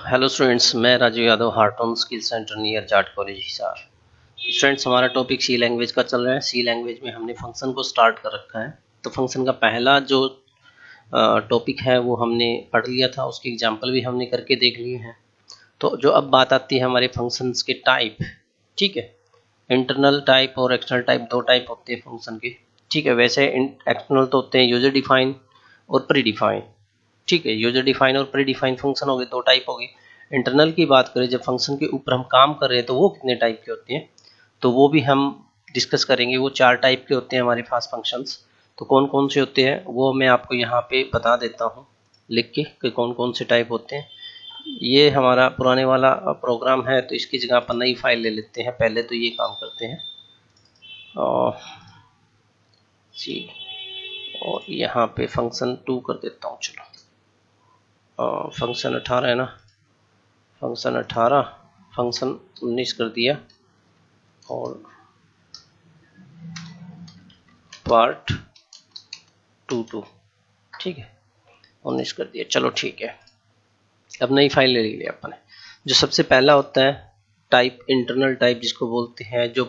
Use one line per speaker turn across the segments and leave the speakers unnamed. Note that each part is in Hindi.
हेलो स्टूडेंट्स, मैं Raju Yadav, Horton skill centre near Jat college Hisar. Students, हमारा टॉपिक सी लैंग्वेज का चल रहा है। सी लैंग्वेज में हमने फंक्शन को स्टार्ट कर रखा है। तो फंक्शन का पहला जो टॉपिक है वो हमने पढ़ लिया था, उसके एग्जाम्पल भी हमने करके देख लिए हैं। तो जो अब बात आती है हमारे फंक्शंस के टाइप, ठीक है। इंटरनल टाइप और एक्सटर्नल टाइप, दो टाइप होते हैं फंक्शन के, ठीक है। वैसे एक्सटर्नल तो होते हैं यूजर डिफाइन और प्री डिफाइन, ठीक है। यूजर डिफाइन और प्री डिफाइन फंक्शन हो गए, दो टाइप हो गए। इंटरनल की बात करें, जब फंक्शन के ऊपर हम काम कर रहे हैं तो वो कितने टाइप के होते हैं, तो वो भी हम डिस्कस करेंगे। वो चार टाइप के होते हैं हमारे पास फंक्शंस। तो कौन कौन से होते हैं वो मैं आपको यहाँ पे बता देता हूँ लिख के कि कौन कौन से टाइप होते हैं। ये हमारा पुराने वाला प्रोग्राम है, तो इसकी जगह पर नई फाइल ले लेते हैं। पहले तो ये काम करते हैं जी, और यहाँ पे फंक्शन 2 कर देता हूँ। चलो, फंक्शन 18 है ना, फंक्शन 18 फंक्शन 19 कर दिया और पार्ट 2 ठीक है, 19 कर दिया। चलो ठीक है, अब नई फाइल ले ली अपन ने। जो सबसे पहला होता है टाइप, इंटरनल टाइप जिसको बोलते हैं। जो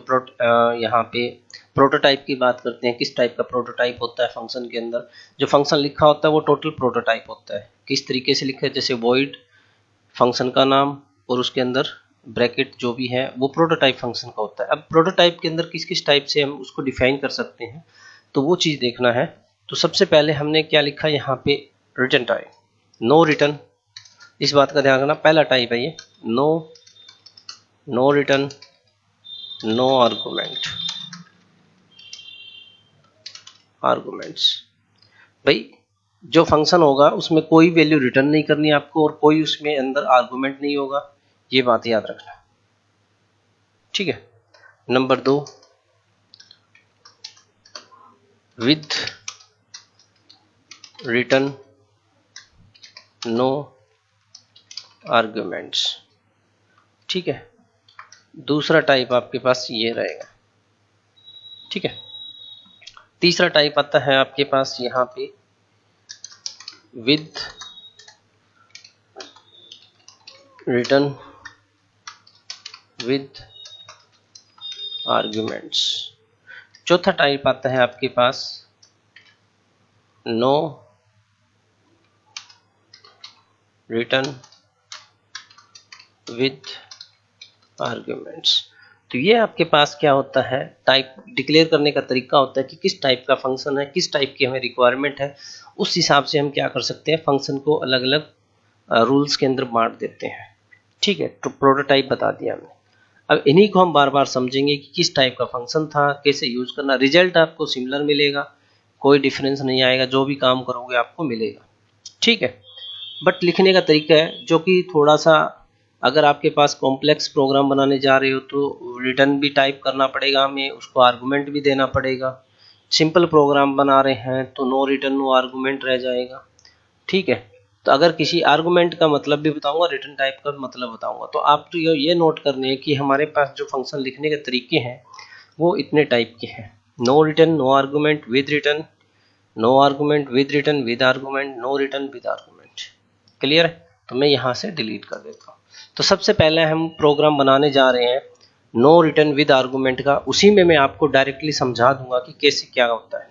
यहाँ पे प्रोटोटाइप की बात करते हैं, किस टाइप का प्रोटोटाइप होता है फंक्शन के अंदर। जो फंक्शन लिखा होता है वो टोटल प्रोटोटाइप होता है। किस तरीके से लिखा है, जैसे वॉइड फंक्शन का नाम और उसके अंदर ब्रैकेट जो भी है वो प्रोटोटाइप फंक्शन का होता है। अब प्रोटोटाइप के अंदर किस किस टाइप से हम उसको डिफाइन कर सकते हैं, तो वो चीज़ देखना है। तो सबसे पहले हमने क्या लिखा यहाँ पे, रिटर्न टाइप, नो रिटर्न। इस बात का ध्यान रखना, पहला टाइप है ये नो रिटर्न, नो आर्गुमेंट्स। भाई जो फंक्शन होगा उसमें कोई वैल्यू रिटर्न नहीं करनी आपको और कोई उसमें अंदर आर्गुमेंट नहीं होगा, ये बात याद रखना, ठीक है। Number 2, with return no arguments, ठीक है। दूसरा टाइप आपके पास ये रहेगा, ठीक है। तीसरा टाइप आता है आपके पास यहाँ पे विद रिटर्न विद आर्गुमेंट्स। चौथा टाइप आता है आपके पास नो रिटर्न विद आर्गुमेंट्स। तो ये आपके पास क्या होता है, टाइप डिक्लेयर करने का तरीका होता है कि किस टाइप का फंक्शन है, किस टाइप की हमें रिक्वायरमेंट है। उस हिसाब से हम क्या कर सकते हैं, फंक्शन को अलग अलग रूल्स के अंदर बांट देते हैं, ठीक है। तो प्रोटोटाइप बता दिया हमने। अब इन्हीं को हम बार बार समझेंगे कि किस टाइप का फंक्शन था, कैसे यूज करना। रिजल्ट आपको सिमिलर मिलेगा, कोई डिफरेंस नहीं आएगा, जो भी काम करोगे आपको मिलेगा, ठीक है। बट लिखने का तरीका है जो कि थोड़ा सा, अगर आपके पास कॉम्प्लेक्स प्रोग्राम बनाने जा रहे हो तो रिटर्न भी टाइप करना पड़ेगा हमें, उसको आर्गुमेंट भी देना पड़ेगा। सिंपल प्रोग्राम बना रहे हैं तो नो रिटर्न नो आर्गुमेंट रह जाएगा, ठीक है। तो अगर किसी आर्गुमेंट का मतलब भी बताऊंगा, रिटर्न टाइप का मतलब बताऊंगा, तो आप तो ये नोट करने हैं कि हमारे पास जो फंक्शन लिखने के तरीके हैं वो इतने टाइप के हैं। No return no argument with return, no argument with return with argument, no return with argument. Clear है? तो मैं यहाँ से डिलीट कर देता हूँ। तो सबसे पहले हम प्रोग्राम बनाने जा रहे हैं नो रिटर्न विद आर्गुमेंट का। उसी में मैं आपको डायरेक्टली समझा दूंगा कि कैसे क्या होता है।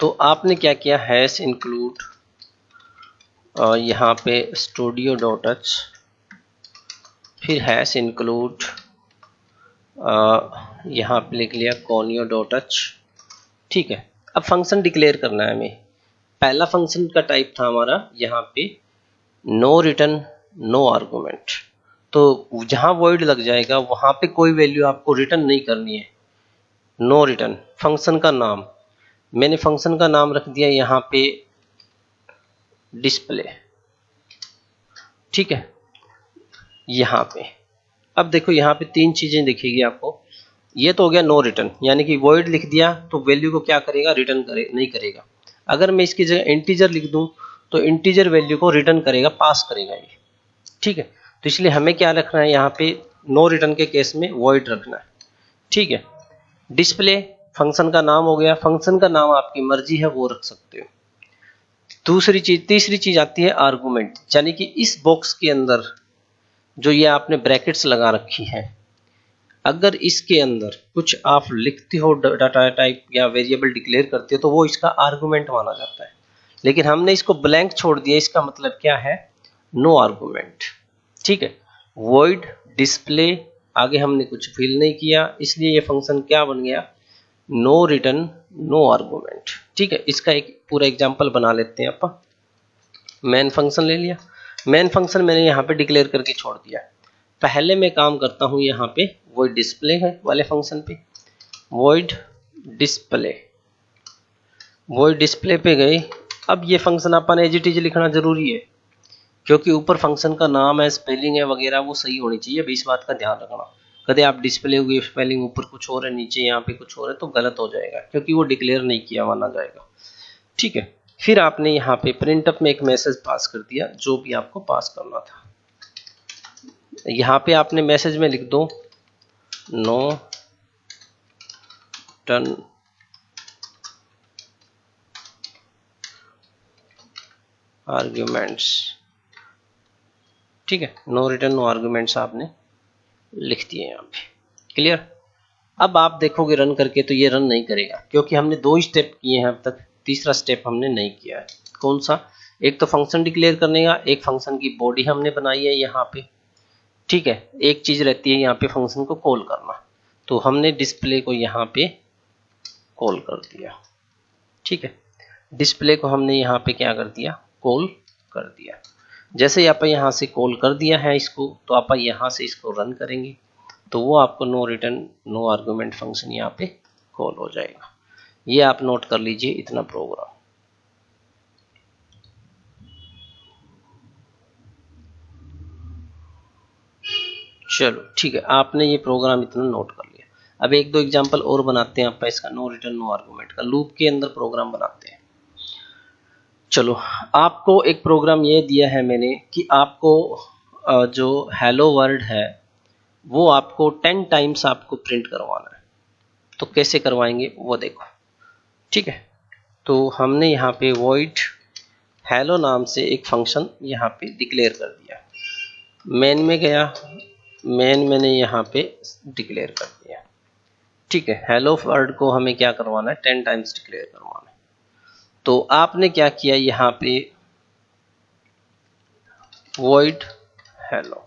तो आपने क्या किया, हैश इंक्लूड यहाँ पे studio.h, फिर हैश इंक्लूड यहाँ पे लिख लिया conio.h, ठीक है। अब फंक्शन डिक्लेयर करना है हमें। पहला फंक्शन का टाइप था हमारा यहाँ पे नो रिटर्न नो आर्गुमेंट। तो जहाँ वॉइड लग जाएगा वहाँ पे कोई वैल्यू आपको रिटर्न नहीं करनी है। नो रिटर्न, फंक्शन का नाम, मैंने फंक्शन का नाम रख दिया यहाँ पे डिस्प्ले, ठीक है। यहाँ पे अब देखो, यहाँ पे तीन चीजें दिखेगी आपको। ये तो हो गया नो रिटर्न, यानी कि वॉइड लिख दिया तो वैल्यू को क्या करेगा, रिटर्न नहीं करेगा। अगर मैं इसकी जगह इंटीजर लिख दूं तो इंटीजर वैल्यू को रिटर्न करेगा, पास करेगा ये, ठीक है। तो इसलिए हमें क्या रखना है, यहाँ पे नो रिटर्न के केस में वॉइड रखना है, ठीक है। डिस्प्ले फंक्शन का नाम हो गया। फंक्शन का नाम आपकी मर्जी है वो रख सकते हो। तीसरी चीज आती है आर्गुमेंट, यानी कि इस बॉक्स के अंदर जो ये आपने ब्रैकेट्स लगा रखी है, अगर इसके अंदर कुछ आप लिखते हो, डाटा टाइप या वेरिएबल डिक्लेयर करते हो, तो वो इसका आर्गुमेंट माना जाता है। लेकिन हमने इसको ब्लैंक छोड़ दिया, इसका मतलब क्या है, नो आर्गुमेंट। ठीक है, वॉइड डिस्प्ले, आगे हमने कुछ फिल नहीं किया, इसलिए ये फंक्शन क्या बन गया, नो रिटर्न नो आर्गुमेंट। ठीक है, इसका एक पूरा एग्जांपल बना लेते हैं अपन। मेन फंक्शन ले लिया, मेन फंक्शन मैंने यहाँ पे डिक्लेयर करके छोड़ दिया। पहले मैं काम करता हूँ यहाँ पे वॉइड डिस्प्ले है वाले फंक्शन पे, वॉइड डिस्प्ले पे गए। अब ये फंक्शन अपन एज इट इज लिखना जरूरी है, क्योंकि ऊपर फंक्शन का नाम है, स्पेलिंग है वगैरह, वो सही होनी चाहिए। अभी इस बात का ध्यान रखना, कदे आप डिस्प्ले हुई स्पेलिंग ऊपर कुछ और है, नीचे यहाँ पे कुछ और है, तो गलत हो जाएगा, क्योंकि वो डिक्लेयर नहीं किया माना जाएगा। ठीक है, फिर आपने यहाँ पे प्रिंटअप में एक मैसेज पास कर दिया, जो भी आपको पास करना था। यहाँ पे आपने मैसेज में लिख दो नो टर्न आर्ग्यूमेंट्स। ठीक है, नो रिटर्न नो आर्ग्यूमेंट्स आपने लिख दिए यहाँ पे। क्लियर। अब आप देखोगे रन करके तो ये रन नहीं करेगा, क्योंकि हमने 2 स्टेप किए हैं अब तक, तीसरा स्टेप हमने नहीं किया है। कौन सा, एक तो फंक्शन डिक्लेयर करने का, एक फंक्शन की बॉडी हमने बनाई है यहाँ पे। ठीक है, एक चीज रहती है यहाँ पे फंक्शन को कॉल करना, तो हमने डिस्प्ले को यहाँ पे कॉल कर दिया। ठीक है, डिस्प्ले को हमने यहाँ पे क्या कर दिया, कॉल कर दिया। जैसे ही आप यहाँ से कॉल कर दिया है इसको, तो आप यहाँ से इसको रन करेंगे, तो वो आपको no return no argument function यहाँ पे कॉल हो जाएगा। ये आप नोट कर लीजिए इतना प्रोग्राम। चलो ठीक है, आपने ये प्रोग्राम इतना नोट कर लिया। अब 1-2 एग्जांपल और बनाते हैं आप इसका, नो रिटर्न नो आर्गुमेंट का लूप के अंदर प्रोग्राम बनाते हैं। चलो, आपको एक प्रोग्राम ये दिया है मैंने कि आपको जो हेलो वर्ल्ड है वो आपको 10 टाइम्स आपको प्रिंट करवाना है। तो कैसे करवाएंगे वो देखो। ठीक है, तो हमने यहाँ पे वॉइड हेलो नाम से एक फंक्शन यहाँ पे डिक्लेयर कर दिया। मेन में गया, मेन मैंने यहाँ पे डिक्लेयर कर दिया। ठीक है, हेलो वर्ड को हमें क्या करवाना है, 10 टाइम्स डिक्लेयर करवाना है। तो आपने क्या किया, यहाँ पे वॉइड हेलो,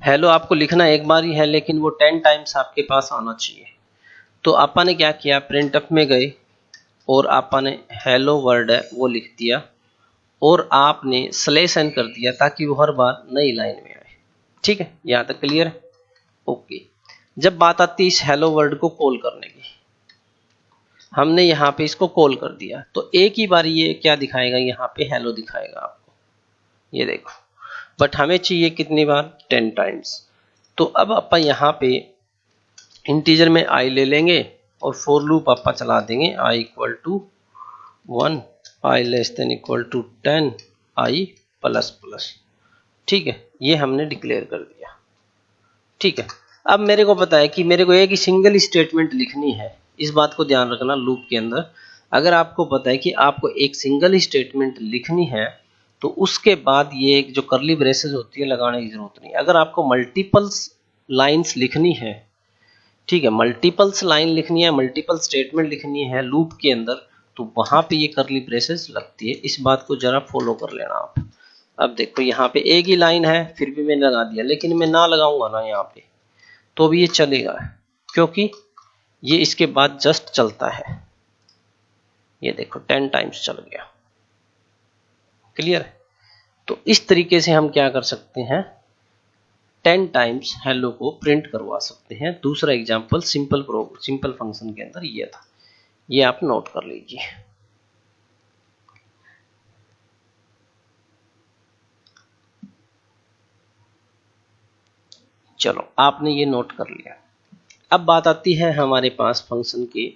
हेलो आपको लिखना एक बार ही है, लेकिन वो 10 टाइम्स आपके पास आना चाहिए। तो आपा ने क्या किया, प्रिंटअप में गए और आपा ने हेलो वर्ड है वो लिख दिया, और आपने स्लैश एन कर दिया ताकि वो हर बार नई लाइन में आए। ठीक है, यहाँ तक क्लियर है। ओके, जब बात आती है इस हेलो वर्ड को कॉल करने की, हमने यहाँ पे इसको कॉल कर दिया, तो एक ही बार ये क्या दिखाएगा, यहाँ पे हेलो दिखाएगा आपको, ये देखो। बट हमें चाहिए कितनी बार, 10 टाइम्स। तो अब आप यहाँ पे इंटीजर में आई ले लेंगे और फॉर लूप आप चला देंगे, i equal to 1, i less than equal to 10, i plus plus. ठीक है, ये हमने डिक्लेयर कर दिया। ठीक है, अब मेरे को पता है कि मेरे को एक ही सिंगल स्टेटमेंट लिखनी है। इस बात को ध्यान रखना, लूप के अंदर अगर आपको पता है कि आपको एक सिंगल स्टेटमेंट लिखनी है, तो उसके बाद ये एक जो करली ब्रेसेस होती है लगाने की जरूरत नहीं। अगर आपको मल्टीपल्स लाइंस लिखनी है, ठीक है, मल्टीपल्स लाइन लिखनी है, मल्टीपल स्टेटमेंट लिखनी है लूप के अंदर, तो वहां पे ये करली ब्रेसेस लगती है। इस बात को जरा फॉलो कर लेना आप। अब देखो यहाँ पे एक ही लाइन है, फिर भी मैंने लगा दिया, लेकिन मैं ना लगाऊंगा ना यहाँ पे, तो भी ये चलेगा, क्योंकि ये इसके बाद जस्ट चलता है। ये देखो 10 टाइम्स चल गया। क्लियर है। तो इस तरीके से हम क्या कर सकते हैं, 10 टाइम्स हेलो को प्रिंट करवा सकते हैं। दूसरा एग्जांपल सिंपल फंक्शन के अंदर ये था, ये आप नोट कर लीजिए। चलो, आपने ये नोट कर लिया। अब बात आती है हमारे पास फंक्शन की,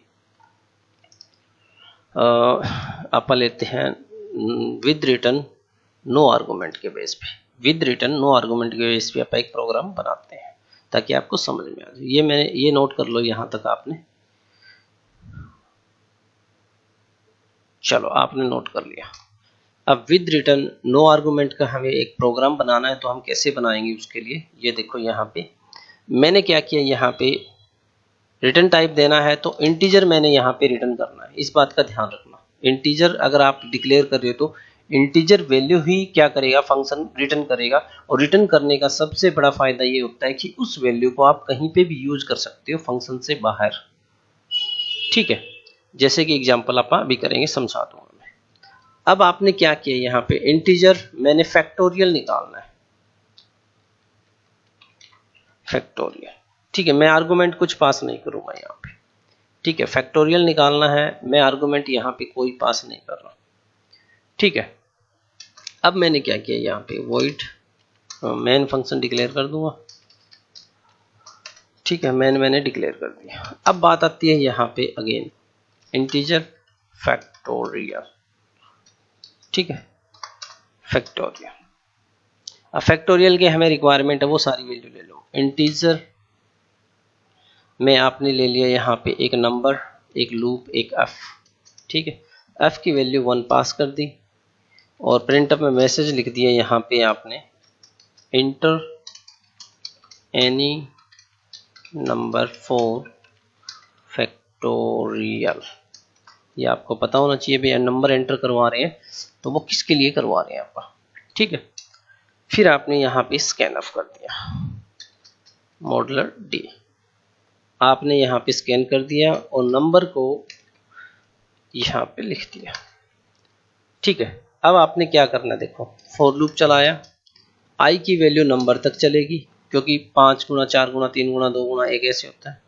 आप लेते हैं विद रिटर्न नो आर्गुमेंट के बेस पे। विद रिटर्न नो आर्गुमेंट के बेस पे आप एक प्रोग्राम बनाते हैं ताकि आपको समझ में आ जाए। ये नोट कर लो यहां तक आपने। चलो, आपने नोट कर लिया। अब विद रिटर्न नो आर्गुमेंट का हमें एक प्रोग्राम बनाना है, तो हम कैसे बनाएंगे उसके लिए, ये देखो यहाँ पे मैंने क्या किया, यहाँ पे रिटर्न टाइप देना है तो इंटीजर मैंने यहाँ पे रिटर्न करना है, इस बात का ध्यान रखना। इंटीजर अगर आप डिक्लेयर कर रहे हो तो इंटीजर वैल्यू ही क्या करेगा, फंक्शन रिटर्न करेगा। और रिटर्न करने का सबसे बड़ा फायदा ये होता है कि उस वैल्यू को आप कहीं पे भी यूज कर सकते हो फंक्शन से बाहर, ठीक है। जैसे कि एग्जांपल आप अभी करेंगे, समझा दूंगा मैं। अब आपने क्या किया, यहाँ पे इंटीजर मैंने फैक्टोरियल निकालना है, फैक्टोरियल, ठीक है। मैं आर्गुमेंट कुछ पास नहीं करूंगा यहाँ पे, ठीक है। फैक्टोरियल निकालना है, मैं आर्गुमेंट यहाँ पे कोई पास नहीं कर रहा, ठीक है। अब मैंने क्या किया, यहाँ पे वॉइड मेन फंक्शन डिक्लेयर कर दूंगा, ठीक है। मैंने डिक्लेयर कर दिया। अब बात आती है यहाँ पे अगेन इंटीजर फैक्टोरियल, ठीक है, फैक्टोरियल। अब फैक्टोरियल के हमें रिक्वायरमेंट है, वो सारी वैल्यू ले लो। इंटीजर में आपने ले लिया यहाँ पे एक नंबर, एक लूप, एक एफ, ठीक है। एफ की वैल्यू 1 पास कर दी और प्रिंटअप में मैसेज लिख दिया यहाँ पे आपने इंटर एनी नंबर 4 फैक्टोरियल। ये आपको पता होना चाहिए भैया, नंबर एंटर करवा रहे हैं तो वो किसके लिए करवा रहे हैं आप, ठीक है। फिर आपने यहाँ पे स्कैन ऑफ कर दिया, मॉडुलर डी आपने यहाँ पे स्कैन कर दिया और नंबर को यहाँ पे लिख दिया, ठीक है। अब आपने क्या करना, देखो फॉर लूप चलाया, आई की वैल्यू नंबर तक चलेगी क्योंकि 5 गुना 4 गुना 3 गुना 2 गुना 1 ऐसे होता है।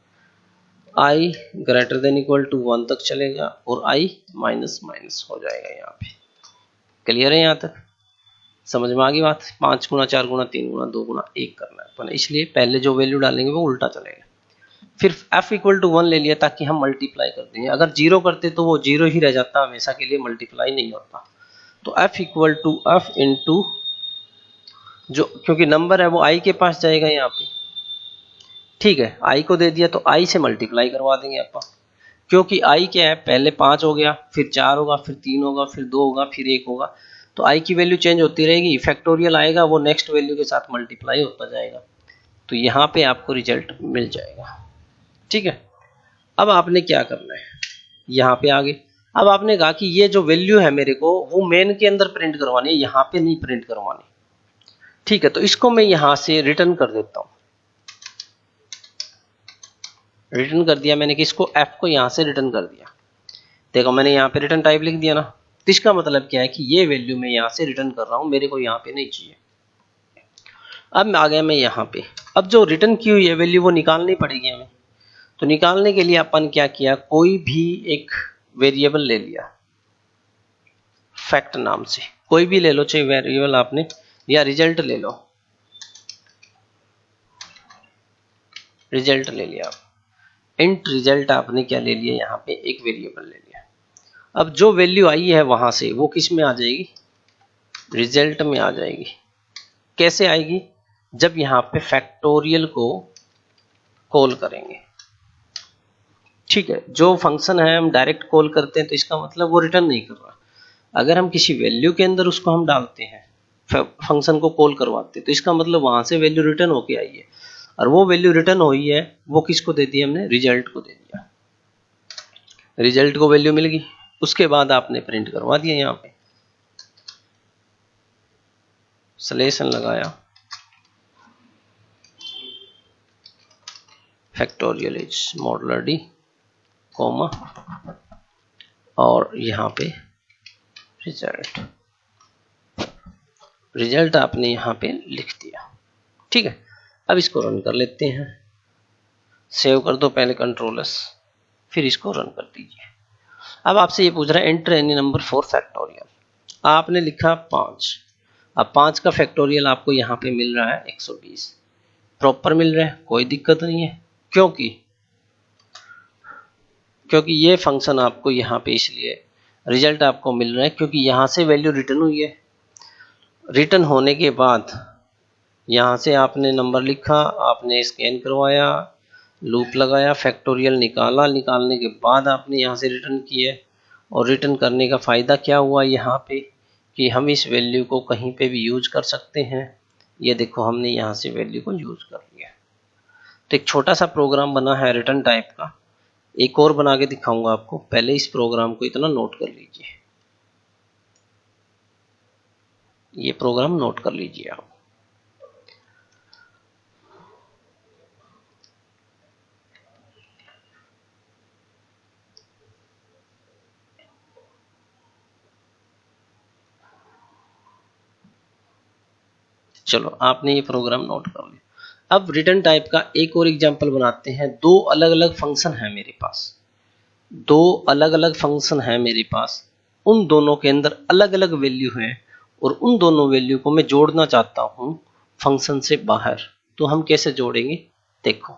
आई ग्रेटर देन इक्वल टू 1 तक चलेगा और आई माइनस माइनस हो जाएगा। यहाँ पे क्लियर है, यहाँ तक समझ में आ गई बात। 5 गुना 4 गुना 3 गुना 2 गुना 1 करना है अपन, इसलिए पहले जो वैल्यू डालेंगे वो उल्टा चलेगा। फिर f इक्वल टू 1 ले लिया ताकि हम मल्टीप्लाई कर देंगे, अगर 0 करते तो वो 0 ही रह जाता, हमेशा के लिए मल्टीप्लाई नहीं होता। तो f equal to f into जो, क्योंकि नंबर है वो i के पास जाएगा यहाँ पे, ठीक है। i को दे दिया तो i से मल्टीप्लाई करवा देंगे अपन, क्योंकि i क्या है, पहले 5 हो गया, फिर 4 होगा, फिर 3 होगा, फिर 2 होगा, फिर 1 होगा, तो i की वैल्यू चेंज होती रहेगी। फैक्टोरियल आएगा वो नेक्स्ट वैल्यू के साथ मल्टीप्लाई होता जाएगा, तो यहाँ पे आपको रिजल्ट मिल जाएगा, ठीक है। अब आपने क्या करना है, यहाँ पे आगे अब आपने कहा कि ये जो वैल्यू है मेरे को वो मेन के अंदर प्रिंट करवानी है, यहाँ पे नहीं प्रिंट करवानी, ठीक है। तो इसको मैं यहाँ से रिटर्न कर देता हूँ, रिटर्न कर दिया मैंने, किसको, f को यहाँ से रिटर्न कर दिया। देखो मैंने यहाँ पे रिटर्न टाइप लिख दिया ना, तो इसका मतलब क्या है कि ये वैल्यू मैं यहाँ से रिटर्न कर रहा हूँ, मेरे को यहाँ पे नहीं चाहिए। अब आ गया मैं यहाँ पे, अब जो रिटर्न की हुई है वैल्यू वो निकालनी पड़ेगी हमें। तो निकालने के लिए अपन क्या किया, कोई भी एक वेरिएबल ले लिया फैक्ट नाम से, कोई भी ले लो, चाहे वेरिएबल आपने या रिजल्ट ले लो, रिजल्ट ले लिया आप, इंट रिजल्ट आपने क्या ले लिया, यहाँ पे एक वेरिएबल ले लिया। अब जो वैल्यू आई है वहां से वो किस में आ जाएगी, रिजल्ट में आ जाएगी। कैसे आएगी, जब यहाँ पे फैक्टोरियल को कॉल करेंगे, ठीक है। जो फंक्शन है हम डायरेक्ट कॉल करते हैं तो इसका मतलब वो रिटर्न नहीं कर रहा। अगर हम किसी वैल्यू के अंदर उसको हम डालते हैं, फंक्शन को कॉल करवाते हैं, तो इसका मतलब वहां से वैल्यू रिटर्न होके आई है, और वो वैल्यू रिटर्न हुई है वो किसको दे दी हमने, रिजल्ट को दे दिया। रिजल्ट को वैल्यू मिल गई, उसके बाद आपने प्रिंट करवा दिया, यहाँ पे सलेशन लगाया, factorial is modular D comma और यहाँ पे रिजल्ट, रिजल्ट आपने यहाँ पे लिख दिया, ठीक है। अब इसको रन कर लेते हैं, सेव कर दो पहले कंट्रोल-S, फिर इसको रन कर दीजिए। अब आपसे ये पूछ रहा है एंटर एनी नंबर 4 फैक्टोरियल, आपने लिखा 5। अब 5 का फैक्टोरियल आपको यहाँ पे मिल रहा है 120, प्रॉपर मिल रहा है, कोई दिक्कत नहीं है, क्योंकि ये फंक्शन आपको यहाँ पे इसलिए रिजल्ट आपको मिल रहा है क्योंकि यहाँ से वैल्यू रिटर्न हुई है। रिटर्न होने के बाद यहाँ से आपने नंबर लिखा, आपने स्कैन करवाया, लूप लगाया, फैक्टोरियल निकाला, निकालने के बाद आपने यहाँ से रिटर्न किया, और रिटर्न करने का फ़ायदा क्या हुआ यहाँ पे कि हम इस वैल्यू को कहीं पे भी यूज कर सकते हैं। ये देखो हमने यहाँ से वैल्यू को यूज कर लिया। तो एक छोटा सा प्रोग्राम बना है रिटर्न टाइप का, एक और बना के दिखाऊंगा आपको। पहले इस प्रोग्राम को इतना नोट कर लीजिए, ये प्रोग्राम नोट कर लीजिए आप। चलो आपने ये प्रोग्राम नोट कर लिया। अब रिटर्न टाइप का एक और एग्जांपल बनाते हैं। दो अलग अलग फंक्शन है मेरे पास, दो अलग अलग फंक्शन है मेरे पास, उन दोनों के अंदर अलग अलग वैल्यू है और उन दोनों वैल्यू को मैं जोड़ना चाहता हूं फंक्शन से बाहर। तो हम कैसे जोड़ेंगे, देखो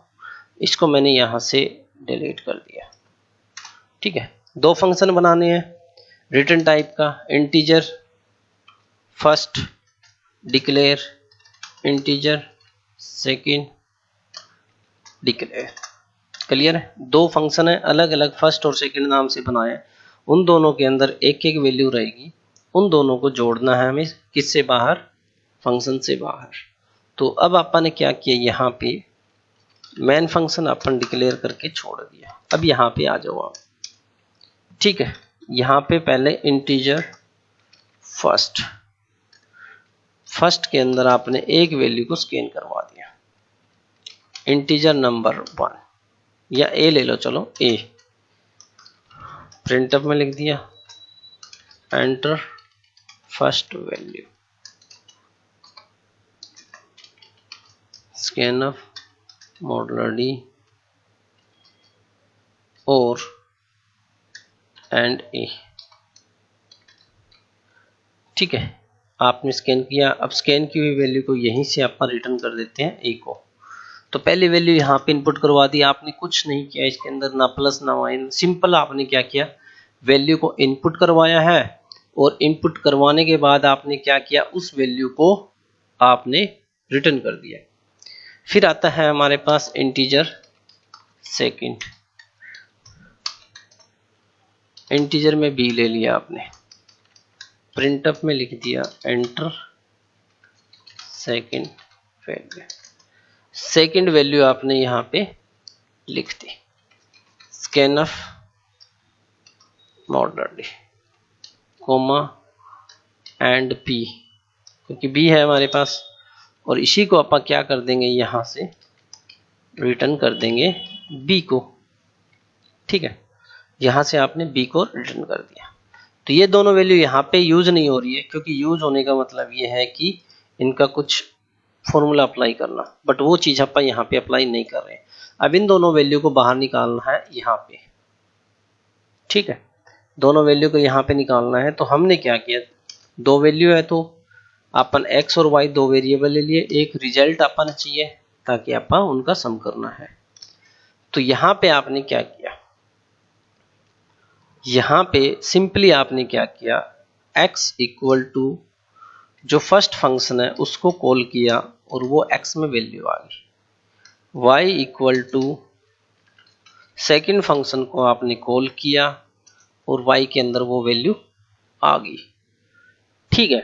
इसको मैंने यहां से डिलीट कर दिया। ठीक है, दो फंक्शन बनाने हैं रिटर्न टाइप का, integer first declare, integer second declare. Clear है, दो फंक्शन है अलग अलग, फर्स्ट और सेकंड नाम से बनाए हैं। उन दोनों के अंदर एक एक वैल्यू रहेगी, उन दोनों को जोड़ना है हमें किससे बाहर, फंक्शन से बाहर। तो अब अपन ने क्या किया, यहाँ पे मेन फंक्शन अपन डिक्लेयर करके छोड़ दिया। अब यहाँ पे आ जाओ आप। ठीक है, यहाँ पे पहले इंटीजर फर्स्ट, फर्स्ट के अंदर आपने एक वैल्यू को स्कैन करवा दिया, इंटीजर नंबर 1 या ए ले लो, चलो ए। प्रिंटअप में लिख दिया enter first value, scanf modular D और एंड ए। ठीक है, आपने स्कैन किया। अब स्कैन की हुई वैल्यू को यहीं से अपन रिटर्न कर देते हैं ए को। तो पहली वैल्यू यहाँ पे इनपुट करवा दी आपने, कुछ नहीं किया इसके अंदर, ना प्लस ना माइनस, सिंपल आपने क्या किया, वैल्यू को इनपुट करवाया है और इनपुट करवाने के बाद आपने क्या किया, उस वैल्यू को आपने रिटर्न कर दिया। फिर आता है हमारे पास इंटीजर सेकंड, इंटीजर में बी ले लिया आपने, प्रिंटअप में लिख दिया enter second value, second value आपने यहाँ पे लिख दी, scanf modular d comma and p, क्योंकि बी है हमारे पास, और इसी को अपन क्या कर देंगे, यहाँ से रिटर्न कर देंगे बी को। ठीक है, यहाँ से आपने बी को रिटर्न कर दिया। तो ये दोनों वैल्यू यहाँ पे यूज नहीं हो रही है, क्योंकि यूज होने का मतलब ये है कि इनका कुछ फॉर्मूला अप्लाई करना, बट वो चीज अपन यहाँ पे अप्लाई नहीं कर रहे हैं। अब इन दोनों वैल्यू को बाहर निकालना है यहाँ पे। ठीक है, दोनों वैल्यू को यहाँ पे निकालना है। तो हमने क्या किया, दो वैल्यू है तो अपन x और y दो वेरिएबल ले लिए, एक रिजल्ट अपन चाहिए ताकि अपन उनका सम करना है। तो यहाँ पे आपने क्या किया, यहाँ पे सिंपली आपने क्या किया, x इक्वल टू जो फर्स्ट फंक्शन है उसको कॉल किया और वो x में वैल्यू आ गई, y equal to second function को आपने कॉल किया और y के अंदर वो वैल्यू आ गई। ठीक है,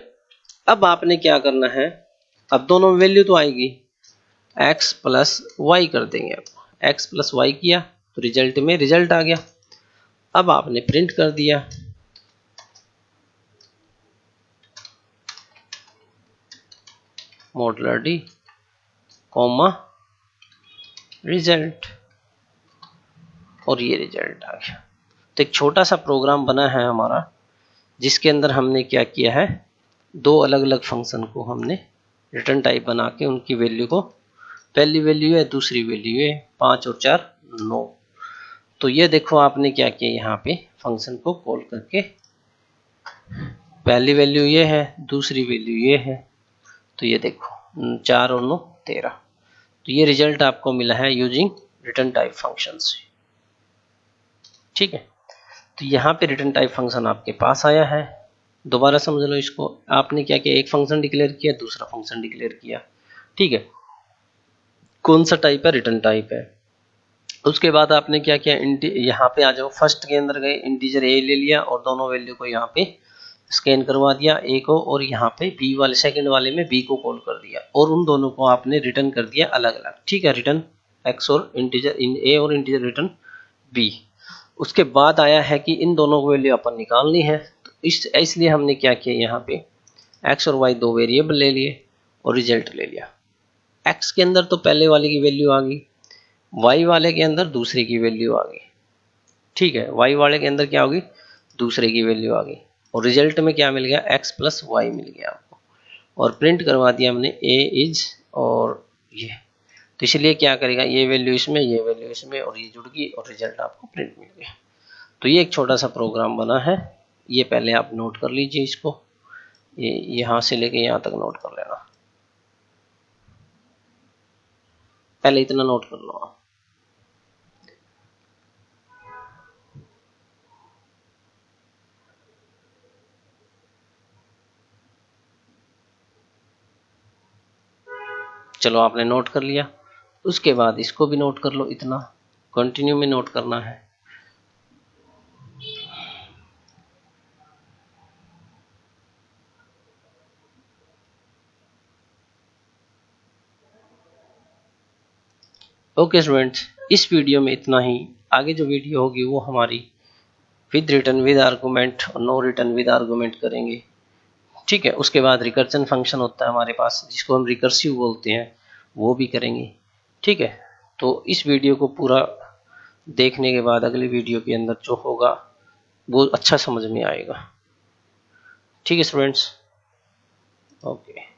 अब आपने क्या करना है, अब दोनों वैल्यू तो आएगी, x प्लस वाई कर देंगे। अब x प्लस वाई किया तो रिजल्ट में रिजल्ट आ गया। अब आपने प्रिंट कर दिया मॉडुलर डी कॉमा रिजल्ट, और ये रिजल्ट आ गया। तो एक छोटा सा प्रोग्राम बना है हमारा, जिसके अंदर हमने क्या किया है, दो अलग अलग फंक्शन को हमने रिटर्न टाइप बना के उनकी वैल्यू को, पहली वैल्यू है दूसरी वैल्यू है 5 और 4 9। तो ये देखो आपने क्या किया, यहाँ पे फंक्शन को कॉल करके पहली वैल्यू ये है, दूसरी वैल्यू ये है, तो ये देखो 4 और 9 13। तो ये रिजल्ट आपको मिला है यूजिंग रिटर्न टाइप फंक्शन से। ठीक है, तो यहाँ पे रिटर्न टाइप फंक्शन आपके पास आया है। दोबारा समझ लो इसको, आपने क्या किया, एक फंक्शन डिक्लेयर किया, दूसरा फंक्शन डिक्लेयर किया। ठीक है, कौन सा टाइप है, रिटर्न टाइप है। उसके बाद आपने क्या किया, यहाँ पे आ जाओ, फर्स्ट के अंदर गए, इंटीजर ए ले लिया और दोनों वैल्यू को यहाँ पे स्कैन करवा दिया ए को, और यहाँ पे बी वाले सेकंड वाले में बी को कॉल कर दिया, और उन दोनों को आपने रिटर्न कर दिया अलग अलग। ठीक है, रिटर्न एक्स और इंटीजर इन ए और इंटीजर रिटर्न बी। उसके बाद आया है कि इन दोनों को वैल्यू अपन निकालनी है, तो इसलिए हमने क्या किया, यहाँ पे एक्स और वाई दो वेरिएबल ले लिए और रिजल्ट ले लिया। एक्स के अंदर तो पहले वाले की वैल्यू आ गई, वाई वाले के अंदर दूसरे की वैल्यू आ गई। ठीक है, वाई वाले के अंदर क्या होगी, दूसरे की वैल्यू आ गई, और रिजल्ट में क्या मिल गया, एक्स प्लस वाई मिल गया आपको, और प्रिंट करवा दिया हमने ए इज और ये। तो इसलिए क्या करेगा, ये वैल्यू इसमें, ये वैल्यू इसमें, और ये जुड़ गई और रिजल्ट आपको प्रिंट मिल गया। तो ये एक छोटा सा प्रोग्राम बना है, ये पहले आप नोट कर लीजिए इसको, ये यहाँ से लेके यहाँ तक नोट कर लेना, पहले इतना नोट कर लो आप। चलो आपने नोट कर लिया, उसके बाद इसको भी नोट कर लो, इतना कंटिन्यू में नोट करना है। ओके स्टूडेंट्स, इस वीडियो में इतना ही। आगे जो वीडियो होगी वो हमारी विद रिटर्न विद आर्गूमेंट और नो रिटर्न विद आर्गूमेंट करेंगे। ठीक है, उसके बाद रिकर्जन फंक्शन होता है हमारे पास जिसको हम रिकर्सिव बोलते हैं, वो भी करेंगे। ठीक है, तो इस वीडियो को पूरा देखने के बाद अगली वीडियो के अंदर जो होगा वो अच्छा समझ में आएगा। ठीक है स्टूडेंट्स, ओके।